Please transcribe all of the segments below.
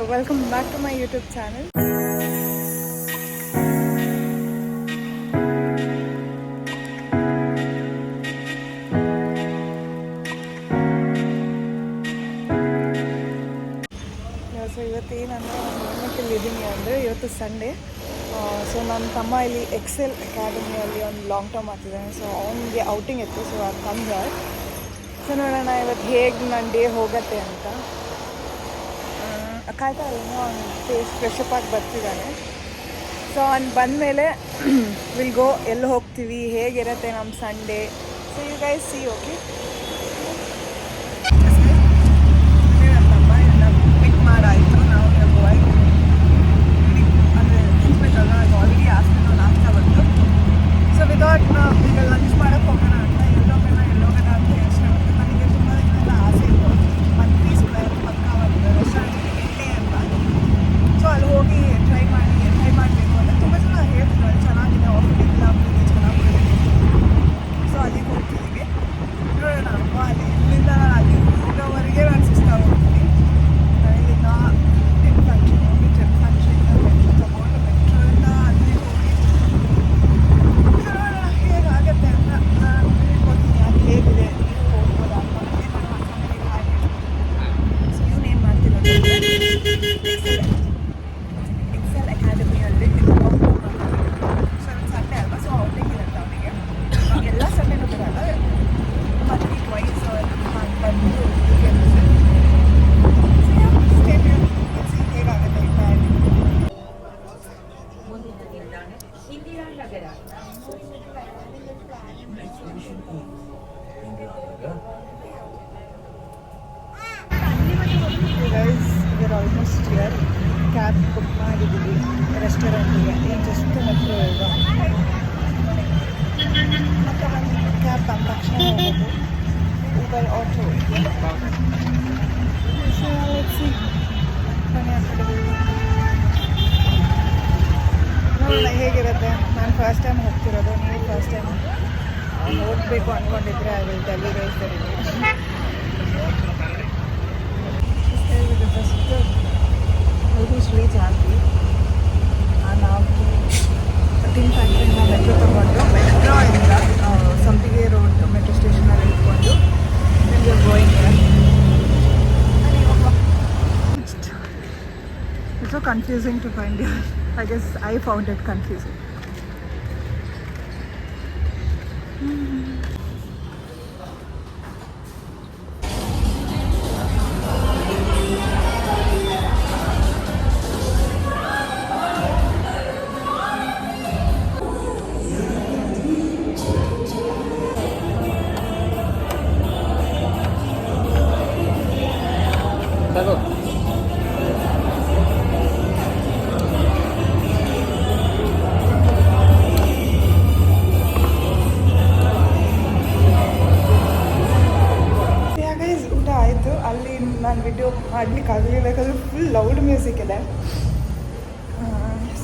welcome back to my YouTube channel. So ಇವತ್ತೇನಂದರೆ ನಾನು ಯೂನಿವರ್ಸಿಟಿಲಿದ್ದೀನಿ ಅಂದರೆ ಇವತ್ತು ಸಂಡೇ. ಸೊ ನನ್ನ ತಮ್ಮ ಇಲ್ಲಿ ಎಕ್ಸೆಲ್ ಅಕಾಡೆಮಿಯಲ್ಲಿ ಒಂದು ಲಾಂಗ್ ಟರ್ಮ್ ಆಗ್ತಿದ್ದಾನೆ. ಸೊ ಅವನಿಗೆ ಔಟಿಂಗ್ ಇತ್ತು. ಸೊ ಅದು ತಂದೆ. ಸೊ ನೋಡೋಣ ಇವತ್ತು ಹೇಗೆ ನನ್ನ ಡೇ ಹೋಗುತ್ತೆ ಅಂತ. ಕಾಯ್ತಾ ಇಲ್ಲ, ಅವ್ನು ಫ್ರೆಶಪ್ ಆಗಿ ಬರ್ತಿದ್ದಾನೆ. ಸೊ ಅವ್ನು ಬಂದಮೇಲೆ ವಿಲ್ ಗೋ, ಎಲ್ಲಿ ಹೋಗ್ತೀವಿ, ಹೇಗಿರುತ್ತೆ ನಮ್ಮ Sunday. So you guys see. Okay, pick ಮಾಡಾಯಿತು. ನಾವು ಅಂದರೆ ತಿನ್ಬೇಕಲ್ಲ, ಅದು ಆಲ್ರೆಡಿ ಆಫ್ಟರ್ನೂನ್ ಆಗ್ತಾ ಬಂತು. ಸೊ ವಿದೌಟ್ ಈಗ ಲಂಚ್ ಮಾಡೋಕ್ಕೆ ಹೋಗೋಣ ಅಂತ ಎಲ್ಲೋಗೋಣ ಅಂತ ಯೋಚನೆ ಮಾಡ್ತೀನಿ. ನನಗೆ ತುಂಬ ದಿನದಿಂದ ಆಸೆ ಇತ್ತು ಮಂತ್ರಿ ಸ್ಕ್ವೇರ್ ಪಕ್ಕ ಒಂದು ರೆಸ್ಟೋರೆಂಟ್ ಎಣ್ಣೆ ಅಂತ. ಸೊ ಅಲ್ಲಿ ಹೋಗಿ ಟ್ರೈ ಮಾಡಬೇಕು ಅಂತ ತುಂಬ ಜನ ಹೇಳ್ತಿದ್ದಾರೆ, ಚೆನ್ನಾಗಿದೆ, ಆಫರ್ ಇಲ್ಲ, ಚೆನ್ನಾಗಿದೆ. ಸೊ ಅಲ್ಲಿಗೆ ಹೋಗ್ತಿದ್ದೀವಿ. ನೋಡೋಣ ಅಲ್ಲಿ ಇಲ್ಲಿಂದ ಅಲ್ಲಿ ಹೋಗೋವರೆಗೆ ನಾನು ಸುಸ್ತಾಗಿ ಹೋಗ್ತೀನಿ. ಇಲ್ಲಿಂದ ಫಂಕ್ಷನ್ ಹೋಗಿ ಫಂಕ್ಷನಿಂದ ಮೆಟ್ರೋ ತೊಗೊಂಡು ಮೆಟ್ರೋಯಿಂದ ಅಲ್ಲಿ ಹೋಗಿ ನೋಡೋಣ ಹೇಗಾಗುತ್ತೆ ಅಂತ ನಾನು ಹೇಳ್ಕೊಡ್ತೀನಿ. ಅದು ಹೇಗಿದೆ, ನೀವು ಹೋಗ್ಬೋದಾ ಅಂತ. ಸೊ ಇವನೇನು ಮಾಡ್ತಿರೋದು ಎಕ್ಸೆಲ್ ಅಕಾಡೆಮಿಯಲ್ಲಿ ಸೊ ಸಂಡೇ ಅಲ್ವಾ, ಸೊ ಔಟಿಂಗ್ ಇರುತ್ತೆ ಅವನಿಗೆ. ಎಲ್ಲ ಸಂಡೇನೂ ಬರಲ್ಲ, ಮಂತ್ಲಿ ಟ್ವೈಸ್ ಬಂದು ಹೇಗಾಗುತ್ತೆ ಆಲ್ಮೋಸ್ಟ್ ಹಿಯರ್. ಕ್ಯಾಬ್ ಬುಕ್ ಮಾಡಿದ್ದೀವಿ ರೆಸ್ಟೋರೆಂಟಿಗೆ. ಏನು ಜಸ್ಟ್ ಮೆಟ್ರೋ ಈಗ ಮತ್ತು ಒಂದು ಕ್ಯಾಬ್ ಬಂದ ತಕ್ಷಣ ಹೋಗೋದು ಊಬರ್ ಆಟೋ. ನೋಡೋಣ ಹೇಗಿರುತ್ತೆ. ನಾನು ಫಸ್ಟ್ ಟೈಮ್ ಹೋಗ್ತಿರೋದು, ನೀವು ಫಸ್ಟ್ ಟೈಮ್ ಹೋಗಬೇಕು ಅಂದ್ಕೊಂಡಿದ್ರೆ I will tell you guys the review. First almost reach ಆದ್ವಿ. ನಾವು ಟಿನ್ ಫ್ಯಾಕ್ಟ್ರಿಯಿಂದ ಮೆಟ್ರೋ ತೊಗೊಂಡು ಮೆಟ್ರೋಯಿಂದ ಸಂಪಿಗೆ ರೋಡ್ ಮೆಟ್ರೋ ಸ್ಟೇಷನಲ್ಲಿ ಇಟ್ಕೊಂಡು going. It's so confusing to find it. I guess I found it confusing. ಅಲ್ಲಿ ನಾನು ವಿಡಿಯೋ ಮಾಡಲಿಕ್ಕೆ ಆಗಲಿಲ್ಲ, ಯಾಕಂದರೆ ಫುಲ್ ಲೌಡ್ ಮ್ಯೂಸಿಕ್ ಇದೆ.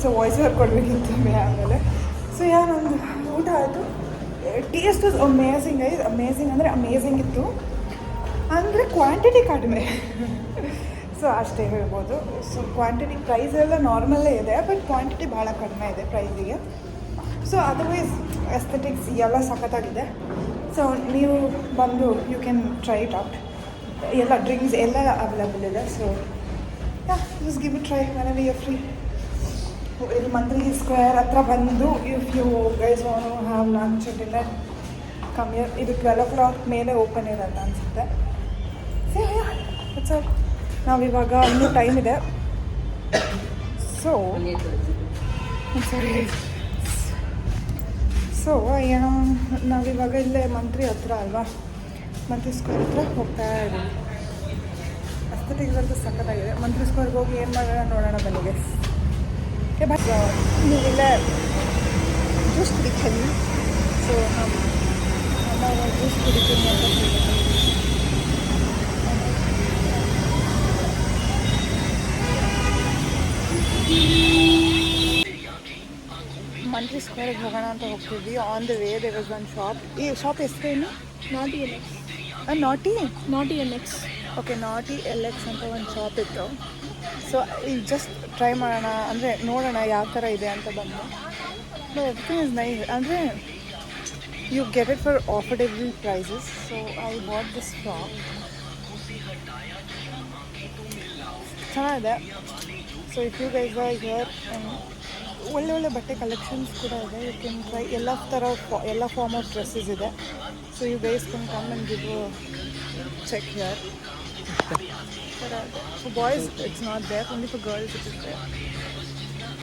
ಸೊ ವಾಯ್ಸ್ ಓವರ್ ಕೊಡಬೇಕಿತ್ತು ಆಮೇಲೆ. ಸೊ ನಂದು ಊಟ ಆಯಿತು. Taste was amazing. ಅಮೇಝಿಂಗ್ ಅಂದರೆ ಅಮೇಝಿಂಗ್ ಇತ್ತು, ಅಂದರೆ ಕ್ವಾಂಟಿಟಿ ಕಡಿಮೆ. ಸೊ ಅಷ್ಟೇ ಹೇಳ್ಬೋದು. ಸೊ ಕ್ವಾಂಟಿಟಿ ಪ್ರೈಸ್ ಎಲ್ಲ ನಾರ್ಮಲ್ಲೇ ಇದೆ, ಬಟ್ ಕ್ವಾಂಟಿಟಿ ಭಾಳ ಕಡಿಮೆ ಇದೆ ಪ್ರೈಸಿಗೆ. ಸೊ ಅದರ್ವೈಸ್ ಎಸ್ಥೆಟಿಕ್ಸ್ ಎಲ್ಲ ಸಖತ್ತಾಗಿದೆ. ಸೊ ನೀವು ಬಂದು you can try it out. ಎಲ್ಲ ಡ್ರಿಂಕ್ಸ್ ಎಲ್ಲ ಅವೈಲೇಬಲ್ ಇದೆ. So just give it try whenever you're free. ಇಲ್ಲಿ ಮಂತ್ರಿ ಸ್ಕ್ವೇರ್ ಹತ್ರ ಬಂದು if you guys want to have lunch dinner come here. ಇದು 12 o'clock ಮೇಲೆ ಓಪನ್ ಇರಲ್ಲ ಅನಿಸುತ್ತೆ. So it's all. ನಾವಿವಾಗ ಇನ್ನೂ ಟೈಮ್ ಇದೆ. ಸೊ ನಾವಿವಾಗ ಇಲ್ಲೇ ಮಂತ್ರಿ ಹತ್ರ ಅಲ್ವಾ, ಮಂತ್ರಿ ಸ್ಕ್ವೇರ್ ಹತ್ರ ಹೋಗ್ತಾ ಇದ್ದೀವಿ. ಅಸ್ಥೆಟಿಕ್ಸ್ ಅಂತೂ ಸಖತ್ತಾಗಿದೆ. ಮಂತ್ರಿ ಸ್ಕ್ವೇರ್ಗೆ ಹೋಗಿ ಏನು ಮಾಡೋಣ ನೋಡೋಣ ಬನ್ನಿಗೆ. ಬಟ್ ನೀವಿಲ್ಲೇ ಜ್ಯೂಸ್ ಕುಡಿತೀನಿ. ಸೊ ಅಮ್ಮ ಜ್ಯೂಸ್ ಕುಡಿತೀನಿ ಅಂತ ಮಂತ್ರಿ ಸ್ಕ್ವೇರ್ಗೆ ಹೋಗೋಣ ಅಂತ ಹೋಗ್ತಿದ್ವಿ. On the way there was one shop. ಈ ಶಾಪ್ ಹೆಸರೇನು? Naughty L X. Naughty L X. Okay, naughty L X ಅಂತ ಒಂದು ಶಾಪ್ ಇತ್ತು. ಸೊ ಈಗ ಜಸ್ಟ್ ಟ್ರೈ ಮಾಡೋಣ ಅಂದರೆ ನೋಡೋಣ ಯಾವ ಥರ ಇದೆ ಅಂತ ಬಂದು. ಬಟ್ ಎವ್ರಿಥಿಂಗ್ ಇಸ್ ನೈಸ್ ಅಂದರೆ you get it for affordable prices. So I bought this frock. ಚೆನ್ನಾಗಿದೆ. So if you guys are here, ಒಳ್ಳೆ ಬಟ್ಟೆ ಕಲೆಕ್ಷನ್ಸ್ ಕೂಡ ಇದೆ. ಯು ಕ್ಯಾನ್ ಟ್ರೈ ಎಲ್ಲ ಫಾರ್ಮ್ ಆಫ್ ಡ್ರೆಸ್ಸಸ್ ಇದೆ. So you guys can come and give check here. For boys it's not there, only for girls it is there.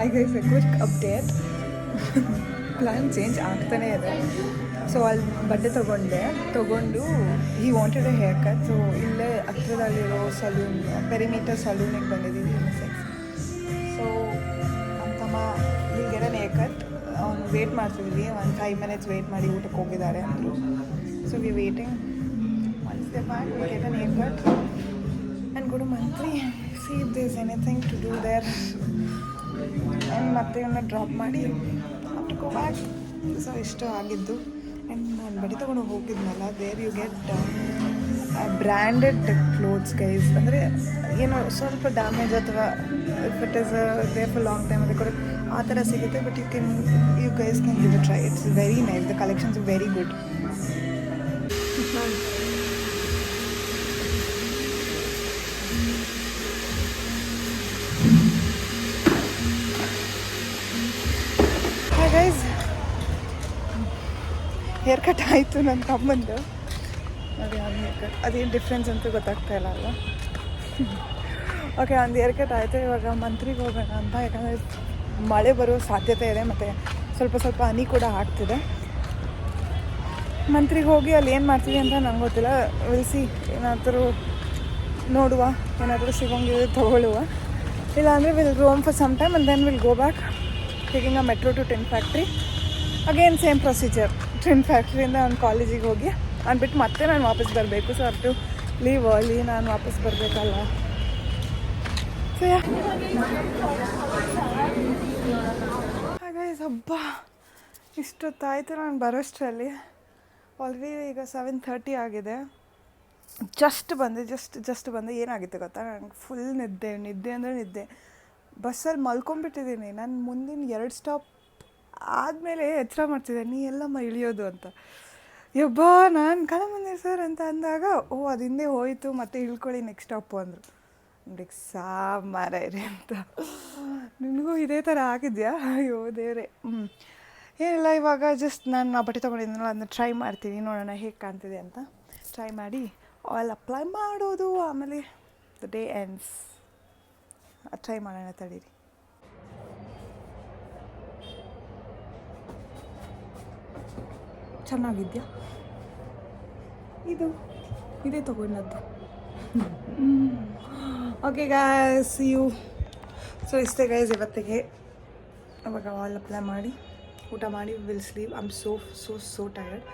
I guys, a quick update. Plan change ಆಗ್ತಾನೇ ಇದೆ. So ಅಲ್ಲಿ ಬಟ್ಟೆ ತೊಗೊಂಡು he wanted a haircut. So ಇಲ್ಲೇ ಹತ್ರದಲ್ಲಿರೋ salon, perimeter ಸಲೂನಿಗೆ ಬಂದಿದ್ದೀವಿ unisex. So ಅಂತಮ್ಮ will get an haircut. ಅವ್ನು ವೇಟ್ ಮಾಡ್ತಿದ್ವಿ, ಒಂದು 5 minutes ವೇಟ್ ಮಾಡಿ ಊಟಕ್ಕೆ ಹೋಗಿದ್ದಾರೆ ಅಂದರು. So we waiting. Once they back we get an haircut and go to Mantri, see if there's anything to do there, and ಮತ್ತೆ ಇವನ್ನ drop ಮಾಡಿ after go back. ಸೊ ಇಷ್ಟು ಆಗಿದ್ದು. ಆ್ಯಂಡ್ ನಾನು ಬಟ್ಟೆ ತೊಗೊಂಡು ಹೋಗಿದ್ನಲ್ಲ, there you get branded clothes guys. ಅಂದರೆ ಏನೋ ಸ್ವಲ್ಪ ಡ್ಯಾಮೇಜ್ ಅಥವಾ if it is they for long time ಅದಕ್ಕೆ ಕೂಡ ಆ ಥರ ಸಿಗುತ್ತೆ. But you guys can give it try. It's very nice. The collections very good. Guys, haircut ಆಯಿತು ನನ್ನ ತಮ್ಮಂದು. ನೋಡಿ ಅವ್ನ ಹೇರ್ ಕಟ್ ಅದೇನು ಡಿಫ್ರೆನ್ಸ್ ಅಂತೂ ಗೊತ್ತಾಗ್ತಾ ಇಲ್ಲ ಅಲ್ವಾ. ಓಕೆ, ಒಂದು ಹೇರ್ ಕಟ್ ಆಯಿತು. ಇವಾಗ ಮಂತ್ರಿಗೆ ಹೋಗೋಣ ಅಂತ, ಯಾಕಂದರೆ ಮಳೆ ಬರೋ ಸಾಧ್ಯತೆ ಇದೆ ಮತ್ತು ಸ್ವಲ್ಪ ಹನಿ ಕೂಡ ಆಗ್ತಿದೆ. ಮಂತ್ರಿಗೆ ಹೋಗಿ ಅಲ್ಲಿ ಏನು ಮಾಡ್ತೀವಿ ಅಂತ ನಂಗೆ ಗೊತ್ತಿಲ್ಲ. ವಿಲ್ಸಿ, ಏನಾದರೂ ನೋಡುವ, ಏನಾದರೂ ಸಿಗೋಂಗಿದ್ರೆ ತೊಗೊಳ್ಳುವ. ಇಲ್ಲಾಂದರೆ will roam for some time and then will go back taking a metro to Tin Factory. Again same procedure. Tin Factory ಇಂದ ನಾನು ಕಾಲೇಜಿಗೆ ಹೋಗಿ ಅಂದ್ಬಿಟ್ಟು ಮತ್ತೆ ನಾನು ವಾಪಸ್ ಬರಬೇಕು. So up to leave early, ನಾನು ವಾಪಸ್ ಬರಬೇಕಲ್ಲ. ಸೊ ಹಾಗಾಗಿ ಹಬ್ಬ ಇಷ್ಟೊತ್ತಾಯಿತು ನಾನು ಬರೋಷ್ಟರಲ್ಲಿ. ಆಲ್ರೆಡಿ ಈಗ 7:30 ಆಗಿದೆ. ಜಸ್ಟ್ ಬಂದೆ. ಏನಾಗಿತ್ತು ಗೊತ್ತಾ, ನನಗೆ ಫುಲ್ ನಿದ್ದೆ ಅಂದರೆ ನಿದ್ದೆ. ಬಸ್ಸಲ್ಲಿ ಮಲ್ಕೊಂಡ್ಬಿಟ್ಟಿದ್ದೀನಿ. ನಾನು ಮುಂದಿನ 2 ಸ್ಟಾಪ್ ಆದಮೇಲೆ ಎಚ್ಚರ ಮಾಡ್ತಿದ್ದೆ, ನೀ ಎಲ್ಲಮ್ಮ ಇಳಿಯೋದು ಅಂತ. ಯಬ್ಬಾ, ನಾನು ಕಣ ಮುಂದೆ ಸರ್ ಅಂತ ಅಂದಾಗ, ಓ ಅದು ಹಿಂದೆ ಹೋಯಿತು, ಮತ್ತೆ ಇಳ್ಕೊಳ್ಳಿ ನೆಕ್ಸ್ಟ್ ಸ್ಟಾಪು ಅಂದರು. ನೋಡಿ ಮಾರಾಯ್ರಿ ಅಂತ. ನಿನಗೂ ಇದೇ ಥರ ಆಗಿದೆಯಾ? ಅಯ್ಯೋ ದೇವ್ರೆ. ಏನಿಲ್ಲ, ಇವಾಗ ಜಸ್ಟ್ ನಾನು ಆ ಬಟ್ಟೆ ತೊಗೊಂಡಿದ್ದೀನಲ್ಲ, ಅದನ್ನ ಟ್ರೈ ಮಾಡ್ತೀನಿ, ನೋಡೋಣ ಹೇಗೆ ಕಾಣ್ತಿದೆ ಅಂತ. ಟ್ರೈ ಮಾಡಿ ಆಯಿಲ್ ಅಪ್ಲೈ ಮಾಡೋದು, ಆಮೇಲೆ ದ ಡೇ ಎಂಡ್ಸ್. ಟ್ರೈ ಮಾಡೋಣ, ತಡೀರಿ. ಚೆನ್ನಾಗಿದೆಯಾ? ಇದೇ ತೊಗೊಂಡದ್ದು. Okay guys, see you. So ಇಷ್ಟೇ ಗೈಸ್ ಇವತ್ತಿಗೆ. ಅವಾಗ ಆಯಿಲ್ ಅಪ್ಲೈ ಮಾಡಿ ಊಟ ಮಾಡಿ will sleep. I am so tired.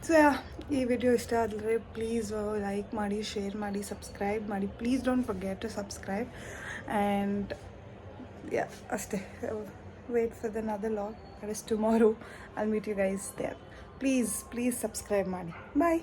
So ಈ ವಿಡಿಯೋ ಇಷ್ಟ ಆದರೆ ಪ್ಲೀಸ್ ಲೈಕ್ ಮಾಡಿ, ಶೇರ್ ಮಾಡಿ, ಸಬ್ಸ್ಕ್ರೈಬ್ ಮಾಡಿ. Please don't forget to subscribe. And ಅಷ್ಟೇ. Wait for the another vlog. That is tomorrow. I'll meet you guys there. Please subscribe ಮಾಡಿ. Bye.